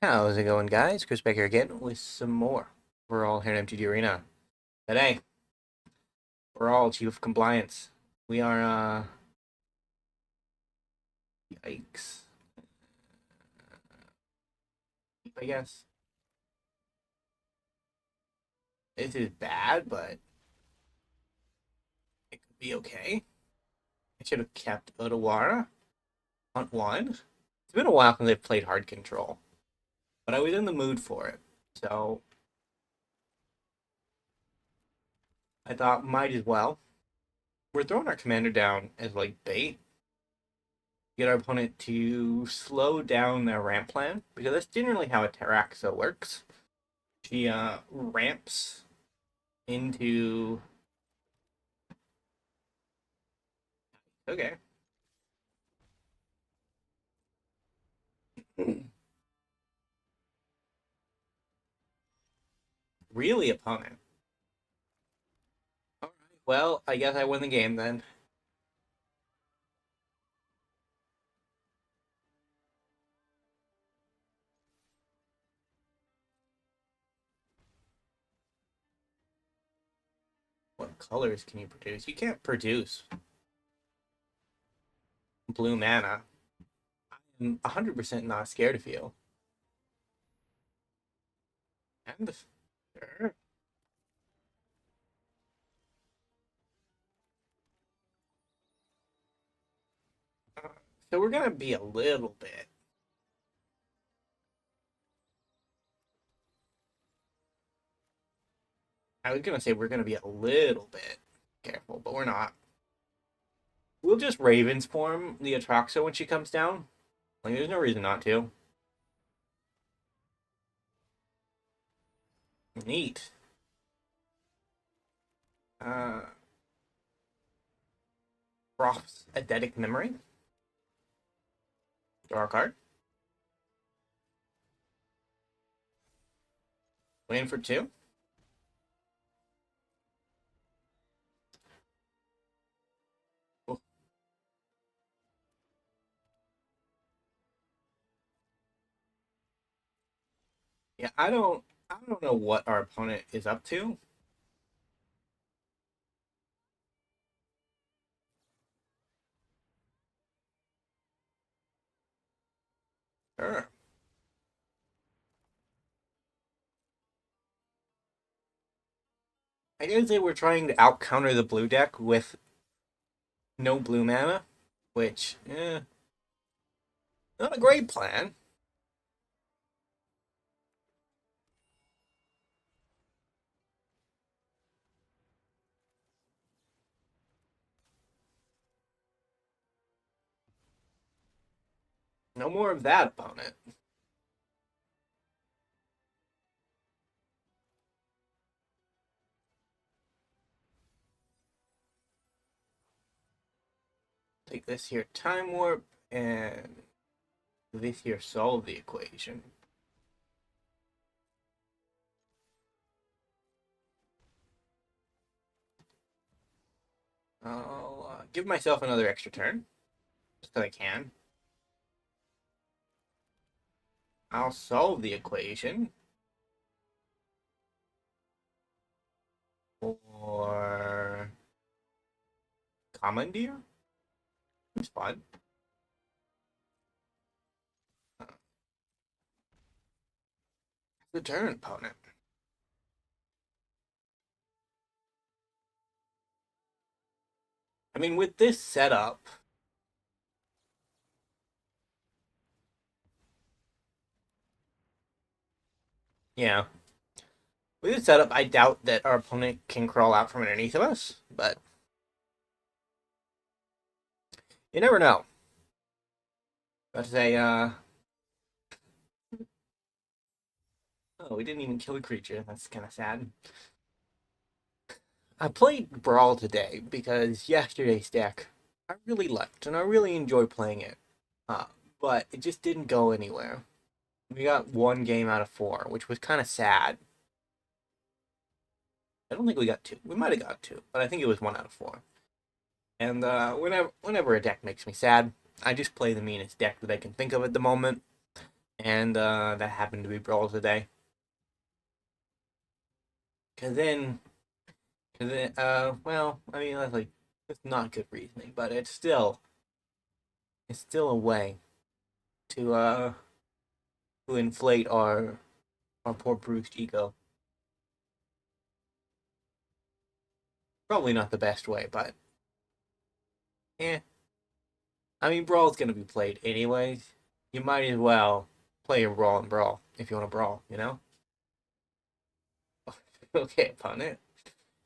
How's it going, guys? Chris back here again with some more. We're all here in MTG Arena. Today, we're all Chief of Compliance. We are, yikes. I guess. This is bad, but it could be okay. I should have kept Odawara on one. It's been a while since I've played hard control, but I was in the mood for it. So, I thought might as well. We're throwing our commander down as, like, bait. Get our opponent to slow down their ramp plan, because that's generally how a Terraxa works. She ramps into... Okay. Really, opponent? Alright, well, I guess I win the game then. What colors can you produce? You can't produce blue mana. I'm 100% not scared of you. And sure. So we're gonna be a little bit. I was gonna say we're gonna be a little bit careful, but we're not. We'll just Ravens form the Atraxa when she comes down. Like, there's no reason not to. Neat. Uh, Proft's Eidetic Memory. Draw a card. Win for two. Oh. Yeah, I don't know what our opponent is up to. Sure. I guess they were trying to out counter the blue deck with no blue mana, which, not a great plan. No more of that, opponent. Take this here Time Warp, and this here solve the equation. I'll give myself another extra turn, just because I can. I'll solve the equation. Or Commandeer? It's fun. The turn, opponent. I mean, with this setup, yeah. With this setup, I doubt that our opponent can crawl out from underneath of us, but you never know. But to say, oh, we didn't even kill a creature. That's kind of sad. I played Brawl today because yesterday's deck I really liked, and I really enjoyed playing it. Uh, but it just didn't go anywhere. We got one game out of four, which was kind of sad. I don't think we got two. We might have got two, but I think it was one out of four. And whenever a deck makes me sad, I just play the meanest deck that I can think of at the moment, and that happened to be Brawl today. Well, I mean, that's like, it's not good reasoning, but it's still a way to inflate our poor bruised ego. Probably not the best way, but eh. I mean, Brawl's gonna be played anyways. You might as well play a Brawl and Brawl if you want to brawl, you know? Okay, opponent.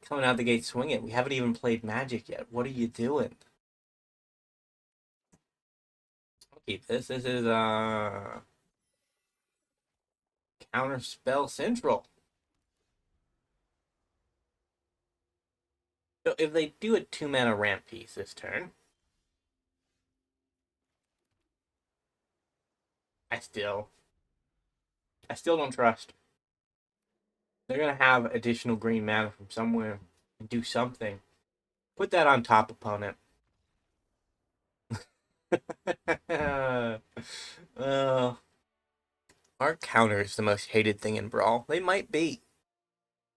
Coming out the gate swinging. We haven't even played Magic yet. What are you doing? I'll keep this. This is Counterspell Central. So if they do a 2-mana ramp piece this turn, I still don't trust. They're gonna have additional green mana from somewhere and do something. Put that on top, opponent. uh, our counter is the most hated thing in Brawl. They might be.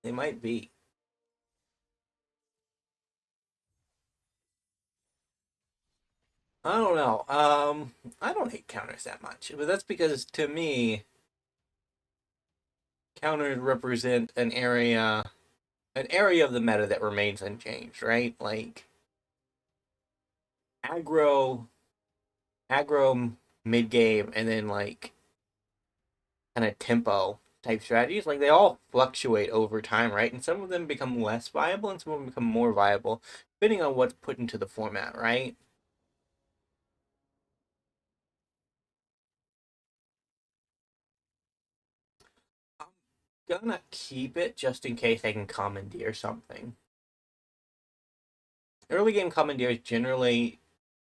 They might be. I don't know. I don't hate counters that much, but that's because to me, counters represent an area of the meta that remains unchanged, right? Like aggro, aggro mid game, and then like kind of tempo type strategies. Like they all fluctuate over time, right? And some of them become less viable, and some of them become more viable, depending on what's put into the format, right? I'm gonna keep it just in case I can commandeer something. Early game commandeers generally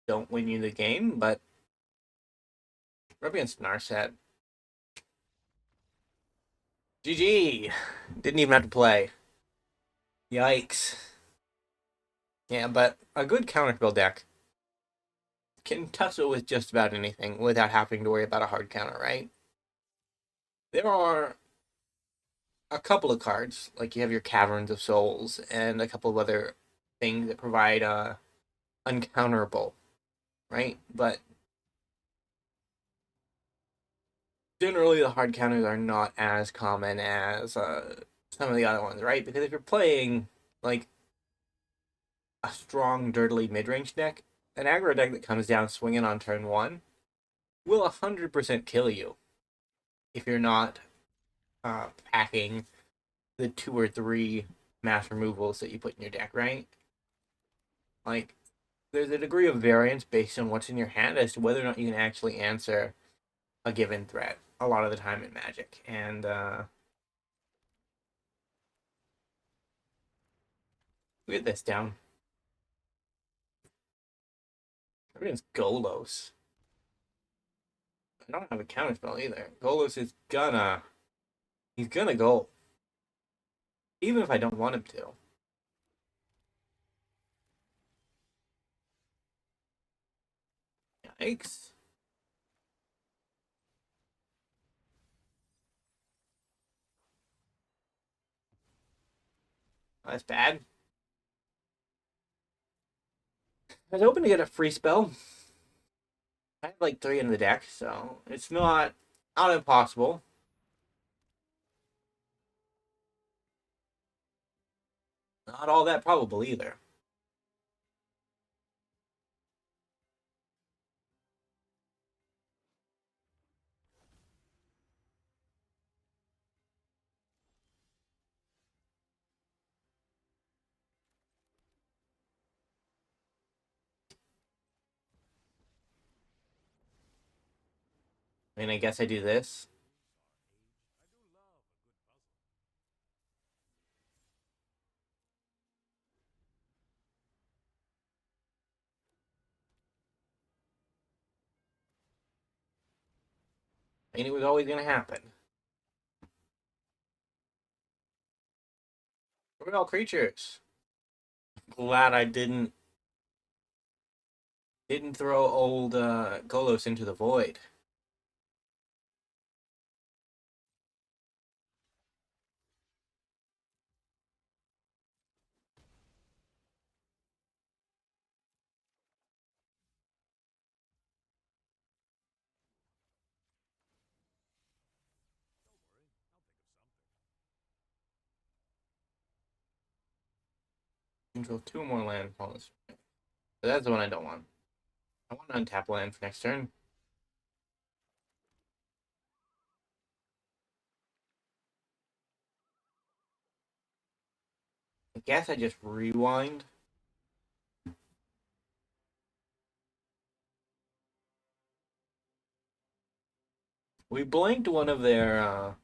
don't win you the game, but we're up against Narset. GG! Didn't even have to play. Yikes. Yeah, but a good counterspell deck can tussle with just about anything without having to worry about a hard counter, right? There are a couple of cards, like you have your Caverns of Souls and a couple of other things that provide uncounterable, right? But generally the hard counters are not as common as some of the other ones, right? Because if you're playing like a strong, dirtily mid-range deck, an aggro deck that comes down swinging on turn one will 100% kill you if you're not packing the 2 or 3 mass removals that you put in your deck, right? Like, there's a degree of variance based on what's in your hand as to whether or not you can actually answer a given threat a lot of the time in Magic. And we get this down. Everyone's Golos. I don't have a counterspell either. Golos is he's gonna go. Even if I don't want him to. Yikes. That's bad. I was hoping to get a free spell. I have like 3 in the deck, so it's not impossible. Not all that probable either. I mean, I guess I do this. I mean, it was always gonna happen. We're all creatures. Glad I didn't throw old Golos into the void. Control 2 more land pawns. But that's the one I don't want. I want to untap land for next turn. I guess I just rewind. We blanked one of their,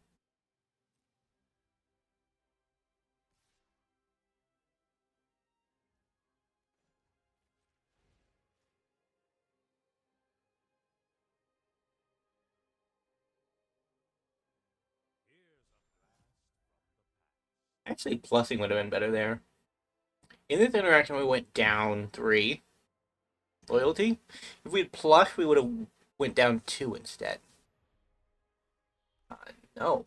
Actually, plussing would have been better there. In this interaction, we went down 3 loyalty. If we had plush, we would have went down 2 instead. No.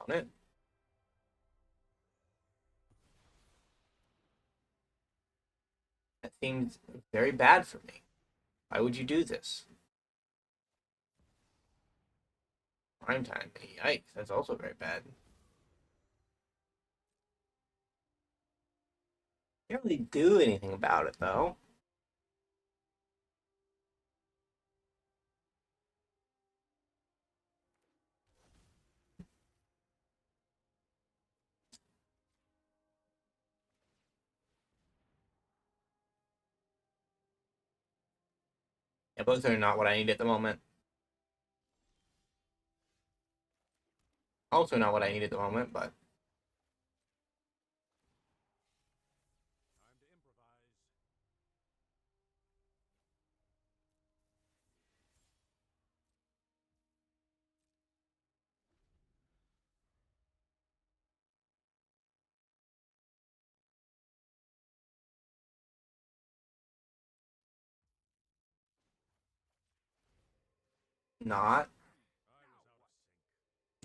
On it. That seems very bad for me. Why would you do this? Prime time. Yikes, that's also very bad. Can't really do anything about it, though. Yeah, both are not what I need at the moment. Also not what I need at the moment, but... not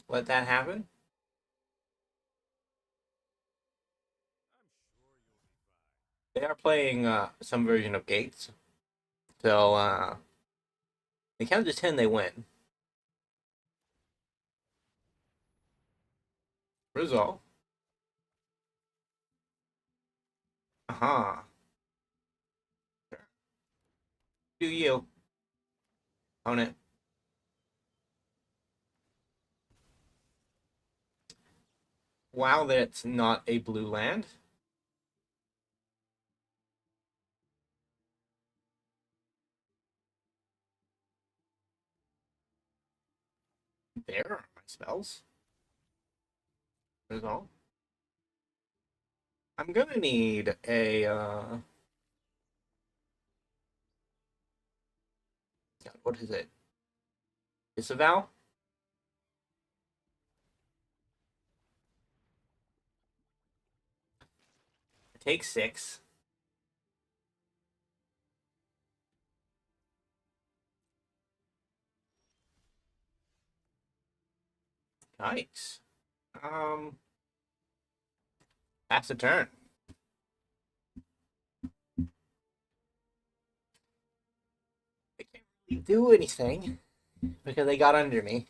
let that happen. They are playing some version of Gates. So, they count to 10, they win. Result. Uh-huh. Do you. Own it. Wow, that's not a blue land. There are my spells. Result. I'm gonna need a, God, what is it? Disavow? Take 6. Nice. That's the turn. I can't really do anything because they got under me.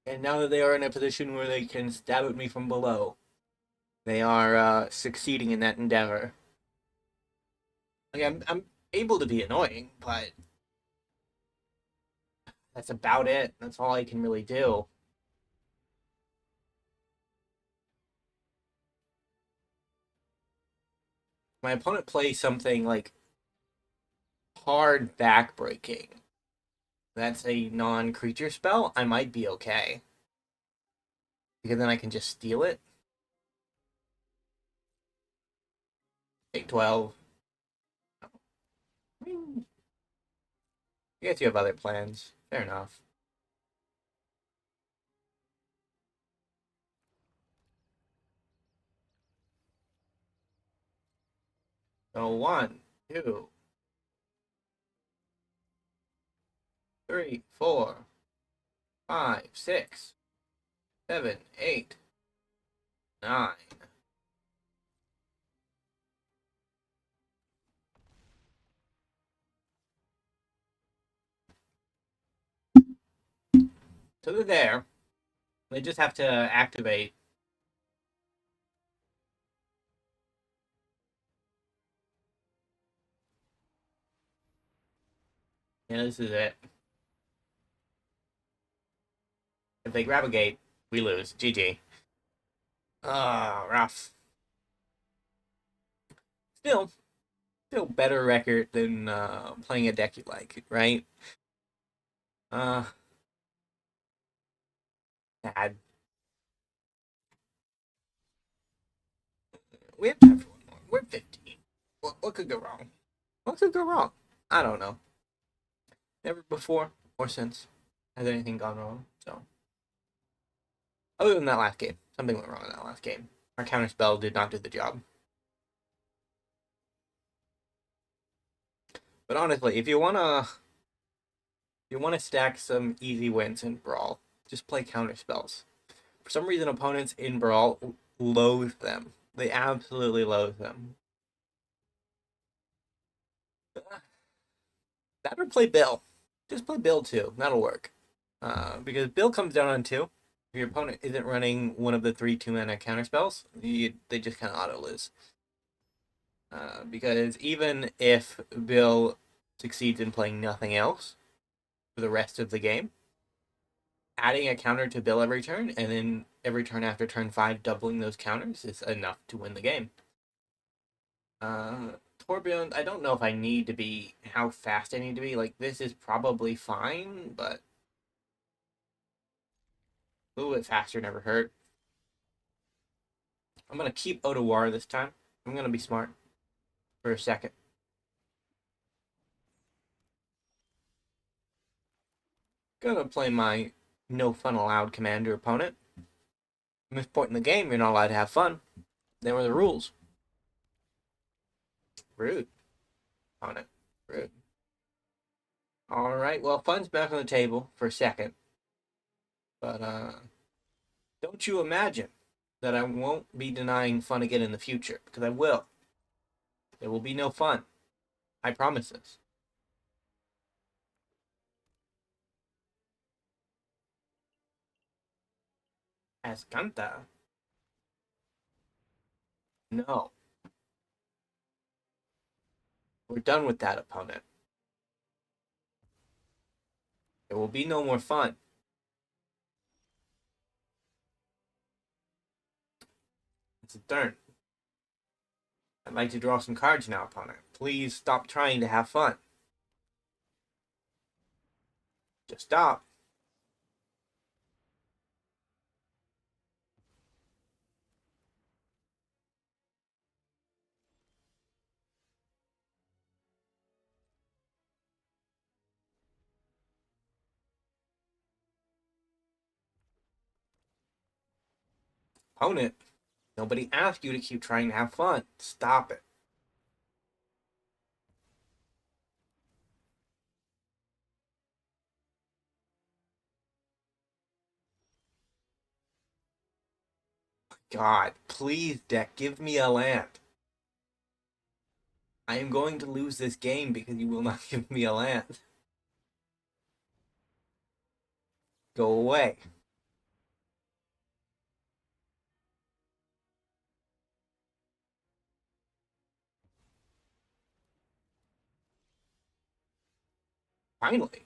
And now that they are in a position where they can stab at me from below, they are succeeding in that endeavor. Like, I'm able to be annoying, but that's about it. That's all I can really do. My opponent plays something like hard backbreaking. That's a non-creature spell. I might be okay because then I can just steal it. Take 12. I mean, I guess you have other plans. Fair enough. So 1, 2, 3, 4, 5, 6, 7, 8, 9. So they're there. They just have to activate. Yeah, this is it. If they grab a gate, we lose. GG. Ah, rough. Still, still better record than playing a deck you like, right? Uh, Sad. We have time for one more. We're 15. What could go wrong? What could go wrong? I don't know. Never before or since has anything gone wrong. So, other than that last game, something went wrong in that last game. Our counterspell did not do the job. But honestly, if you wanna stack some easy wins in Brawl, just play counterspells. For some reason, opponents in Brawl loathe them. They absolutely loathe them. That or play Bill. Just play Bill too. That'll work. Because Bill comes down on two. If your opponent isn't running one of the 3 2-mana counterspells, they just kind of auto lose. Because even if Bill succeeds in playing nothing else for the rest of the game, adding a counter to Bill every turn, and then every turn after turn 5 doubling those counters is enough to win the game. Torbjorn, I don't know if I need to be, how fast I need to be. Like, this is probably fine, but a little bit faster never hurt. I'm going to keep Otawara this time. I'm going to be smart for a second. Gonna play my no fun allowed commander opponent. At this point in the game, you're not allowed to have fun. There were the rules. Rude, opponent. Rude. Alright, well, fun's back on the table for a second. But, don't you imagine that I won't be denying fun again in the future, because I will. There will be no fun. I promise this. Ascanta? No. We're done with that opponent. There will be no more fun. It's a turn. I'd like to draw some cards now, opponent. Please stop trying to have fun. Just stop. Opponent, nobody asked you to keep trying to have fun. Stop it. God, please, deck, give me a land. I am going to lose this game because you will not give me a land. Go away. Finally.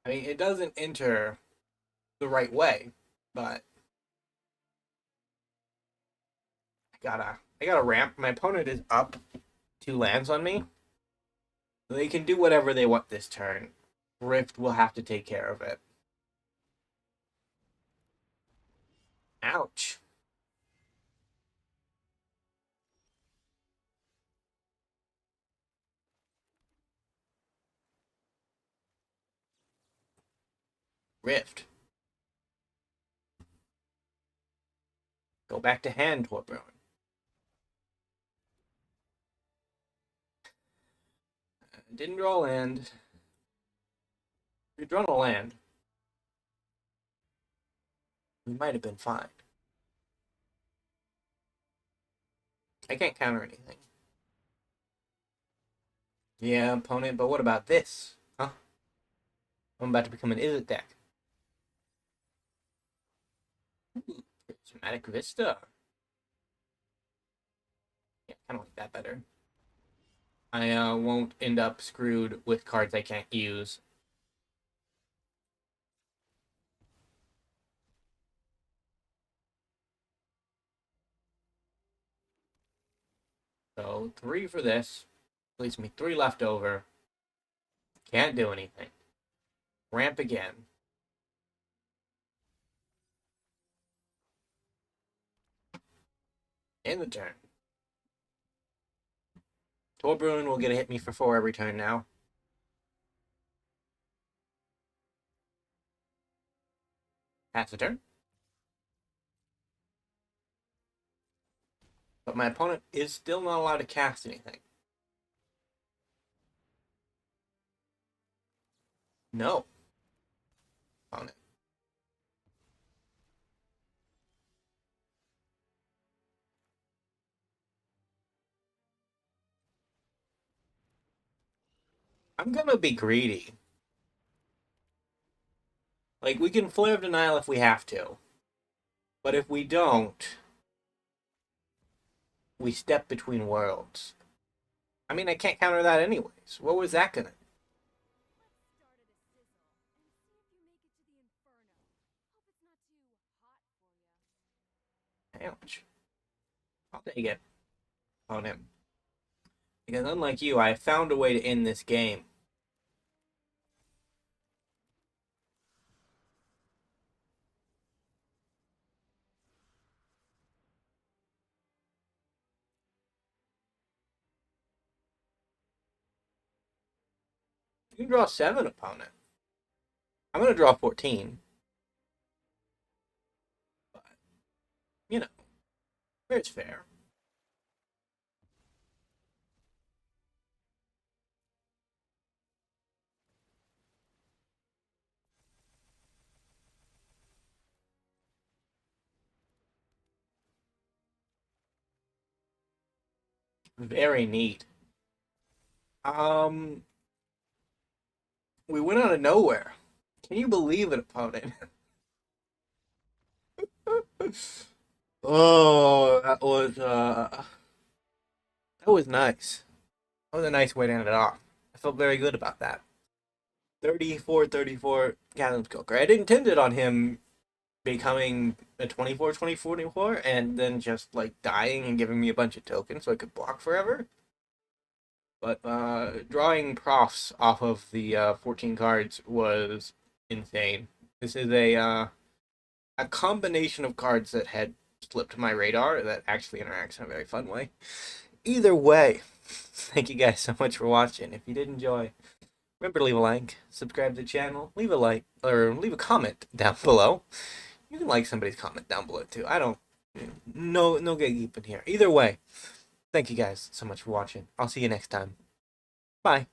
I mean, it doesn't enter the right way, but I gotta ramp. My opponent is up 2 lands on me. They can do whatever they want this turn. Rift will have to take care of it. Ouch. Rift. Go back to hand, Torbjorn. Didn't draw a land. If you'd drawn a land, we might have been fine. I can't counter anything. Yeah, opponent, but what about this? Huh? I'm about to become an Izzet deck. Prismatic Vista. Yeah, kind of like that better. I won't end up screwed with cards I can't use. So 3 for this. Leaves me 3 left over. Can't do anything. Ramp again. In the turn. Torbruin will get a hit me for 4 every turn now. Pass the turn. But my opponent is still not allowed to cast anything. No. Opponent. I'm gonna be greedy. Like, we can Flare of Denial if we have to. But if we don't, we step between worlds. I mean, I can't counter that anyways. What was that gonna... Ouch. I'll take it on him. Because unlike you, I found a way to end this game. You can draw 7, opponent. I'm gonna draw 14. But, you know, it's fair. Very neat. Um, we went out of nowhere. Can you believe it, opponent? Oh, that was nice. That was a nice way to end it off. I felt very good about that. 34-34 Chasm Skulker. I didn't intend it on him becoming a 24-24 and then just like dying and giving me a bunch of tokens so I could block forever. But drawing profs off of the 14 cards was insane. This is a combination of cards that had slipped my radar that actually interacts in a very fun way. Either way, thank you guys so much for watching. If you did enjoy, remember to leave a like, subscribe to the channel, leave a like, or leave a comment down below. You can like somebody's comment down below too. I don't, no gatekeeping here. Either way, thank you guys so much for watching. I'll see you next time. Bye.